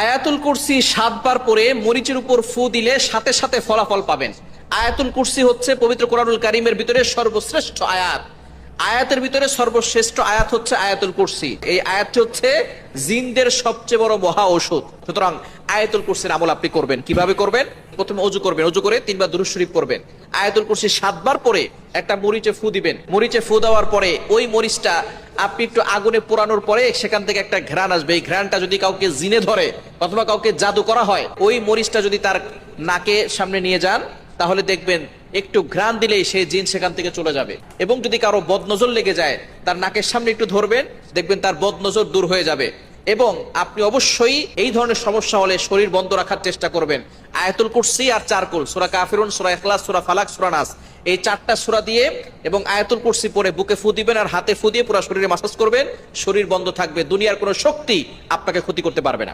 আয়াতুল কুরসি 7 বার পরে মরিচের উপর ফু দিলে সাথে সাথে ফলাফল পাবেন। আয়াতুল কুরসি হচ্ছে পবিত্র কোরআনুল কারীমের ভিতরে সর্বশ্রেষ্ঠ আয়াত। আয়াতের ভিতরে সর্বশ্রেষ্ঠ আয়াত হচ্ছে আয়াতুল কুরসি। এই আয়াতটি হচ্ছে জিনদের সবচেয়ে বড় মহা ঔষধ। সুতরাং আয়াতুল কুরসির আমল আপনি করবেন। কিভাবে করবেন? প্রথমে ওযু করবেন, ওযু করে 3 বার দুরূদ শরীফ পড়বেন। আয়াতুল কুরসি 7 বার পরে একটা মরিচে ফু দিবেন। মরিচে ফু দেওয়ার পরে ওই মরিচটা আপনি একটু আগুনে পোড়ানোর পরে সেখান থেকে একটা ঘ্রাণ আসবে। এই ঘ্রাণটা যদি কাউকে জিনে ধরে অথবা কাউকে জাদু করা হয়, ওই মরিচটা যদি তার নাকে সামনে নিয়ে যান, তাহলে দেখবেন একটু ঘ্রাণ দিলেই সেই জিন সেখান থেকে চলে যাবে। এবং যদি কারো বদনজর লেগে যায়, তার নাকের সামনে একটু ধরবেন, দেখবেন তার বদনজর দূর হয়ে যাবে। এবং আপনি অবশ্যই এই ধরনের সমস্যা হলে শরীর বন্ধ রাখার চেষ্টা করবেন। আয়াতুল কুরসি আর 4 কুল, সূরা কাফিরুন, সূরা ইখলাস, সূরা ফালাক, সূরা নাস, এই 4টা সূরা দিয়ে এবং আয়াতুল কুরসি পড়ে বুকে ফু দিবেন আর হাতে ফু দিয়ে পুরো শরীরে মাসাজ করবেন। শরীর বন্ধ থাকবে, দুনিয়ার কোনো শক্তি আপনাকে ক্ষতি করতে পারবে না।